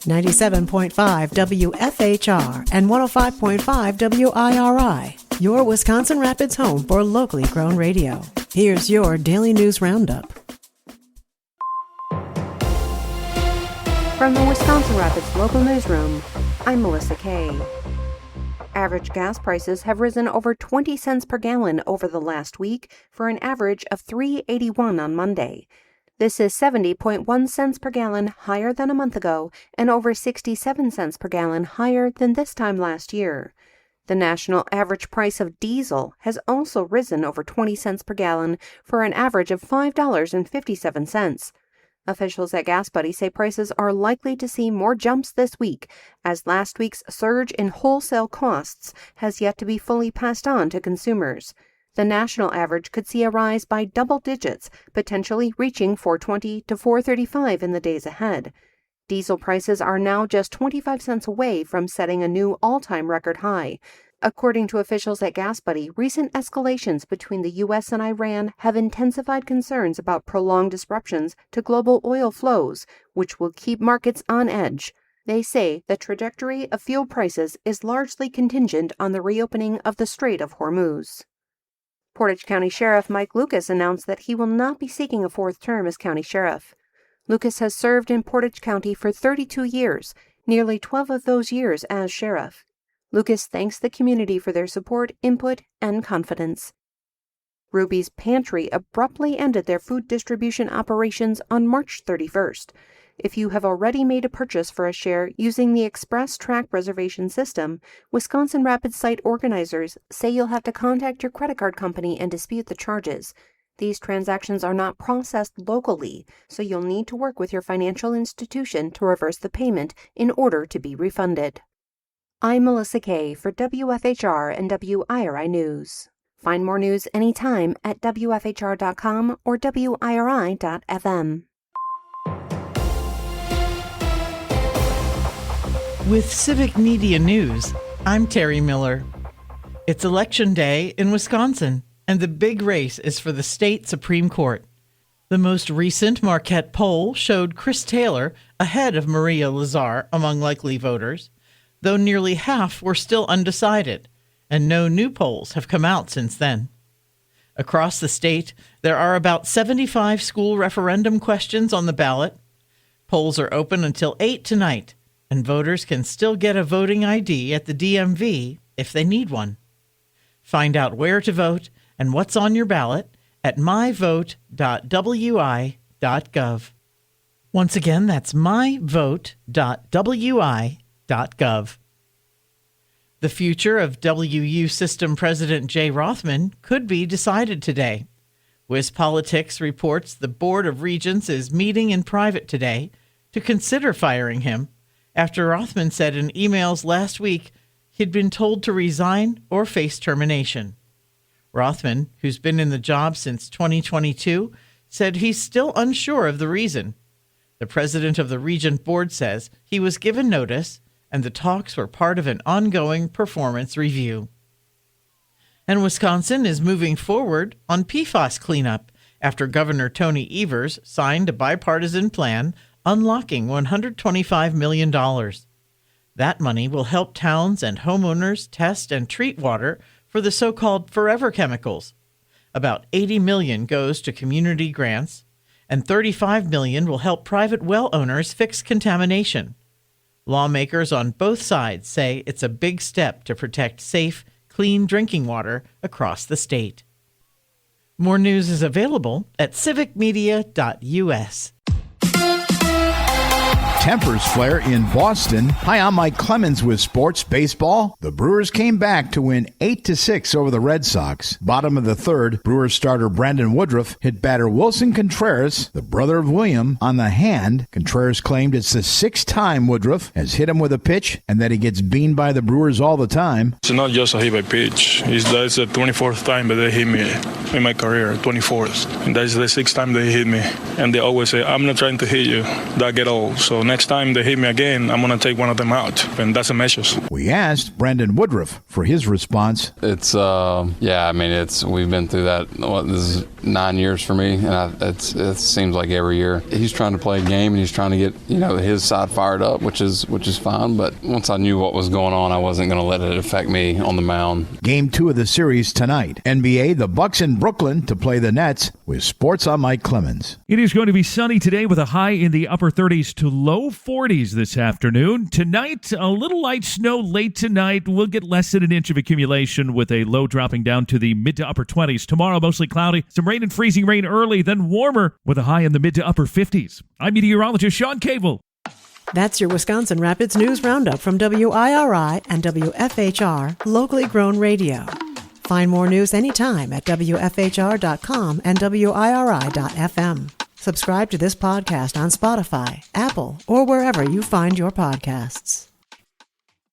97.5 WFHR and 105.5 WIRI, your Wisconsin Rapids home for locally grown radio. Here's your Daily News Roundup. From the Wisconsin Rapids Local Newsroom, I'm Melissa Kay. Average gas prices have risen over 20 cents per gallon over the last week for an average of $3.81 on Monday. This is 70.1 cents per gallon higher than a month ago and over 67 cents per gallon higher than this time last year. The national average price of diesel has also risen over 20 cents per gallon for an average of $5.57. Officials at Gas Buddy say prices are likely to see more jumps this week, as last week's surge in wholesale costs has yet to be fully passed on to consumers. The national average could see a rise by double digits, potentially reaching $4.20 to $4.35 in the days ahead. Diesel prices are now just 25 cents away from setting a new all-time record high. According to officials at Gas Buddy, recent escalations between the U.S. and Iran have intensified concerns about prolonged disruptions to global oil flows, which will keep markets on edge. They say the trajectory of fuel prices is largely contingent on the reopening of the Strait of Hormuz. Portage County Sheriff Mike Lucas announced that he will not be seeking a fourth term as county sheriff. Lucas has served in Portage County for 32 years, nearly 12 of those years as sheriff. Lucas thanks the community for their support, input, and confidence. Ruby's Pantry abruptly ended their food distribution operations on March 31st. If you have already made a purchase for a share using the Express Track reservation system, Wisconsin Rapids site organizers say you'll have to contact your credit card company and dispute the charges. These transactions are not processed locally, so you'll need to work with your financial institution to reverse the payment in order to be refunded. I'm Melissa Kay for WFHR and WIRI News. Find more news anytime at WFHR.com or WIRI.fm. With Civic Media News, I'm Terry Miller. It's Election Day in Wisconsin, and the big race is for the state Supreme Court. The most recent Marquette poll showed Chris Taylor ahead of Maria Lazar among likely voters, though nearly half were still undecided, and no new polls have come out since then. Across the state, there are about 75 school referendum questions on the ballot. Polls are open until 8 tonight, and voters can still get a voting ID at the DMV if they need one. Find out where to vote and what's on your ballot at myvote.wi.gov. Once again, that's myvote.wi.gov. The future of WU System President Jay Rothman could be decided today. WisPolitics reports the Board of Regents is meeting in private today to consider firing him, after Rothman said in emails last week he'd been told to resign or face termination. Rothman, who's been in the job since 2022, said he's still unsure of the reason. The president of the Regent Board says he was given notice and the talks were part of an ongoing performance review. And Wisconsin is moving forward on PFAS cleanup after Governor Tony Evers signed a bipartisan plan unlocking $125 million. That money will help towns and homeowners test and treat water for the so-called forever chemicals. About $80 million goes to community grants, and $35 million will help private well owners fix contamination. Lawmakers on both sides say it's a big step to protect safe, clean drinking water across the state. More news is available at civicmedia.us. Tempers flare in Boston. Hi, I'm Mike Clemens with Sports Baseball. The Brewers came back to win 8-6 over the Red Sox. Bottom of the third, Brewers starter Brandon Woodruff hit batter Wilson Contreras, the brother of William, on the hand. Contreras claimed it's the sixth time Woodruff has hit him with a pitch and that he gets beaned by the Brewers all the time. It's not just a hit by pitch. That's the 24th time that they hit me in my career, 24th. And that's the sixth time they hit me. And they always say, I'm not trying to hit you. That get old. So next time they hit me again, I'm going to take one of them out. And that's a measure. We asked Brandon Woodruff for his response. It's, we've been through that. This is 9 years for me, and it seems like every year. He's trying to play a game, and he's trying to get, his side fired up, which is fine. But once I knew what was going on, I wasn't going to let it affect me on the mound. Game 2 of the series tonight. NBA, the Bucks in Brooklyn to play the Nets. With sports, I'm Mike Clemens. It is going to be sunny today with a high in the upper 30s to low 40s this afternoon. Tonight, a little light snow late tonight. We'll get less than an inch of accumulation with a low dropping down to the mid to upper 20s. Tomorrow, mostly cloudy. Some rain and freezing rain early, then warmer with a high in the mid to upper 50s. I'm meteorologist Sean Cable. That's your Wisconsin Rapids News Roundup from WIRI and WFHR, locally grown radio. Find more news anytime at WFHR.com and WIRI.FM. Subscribe to this podcast on Spotify, Apple, or wherever you find your podcasts.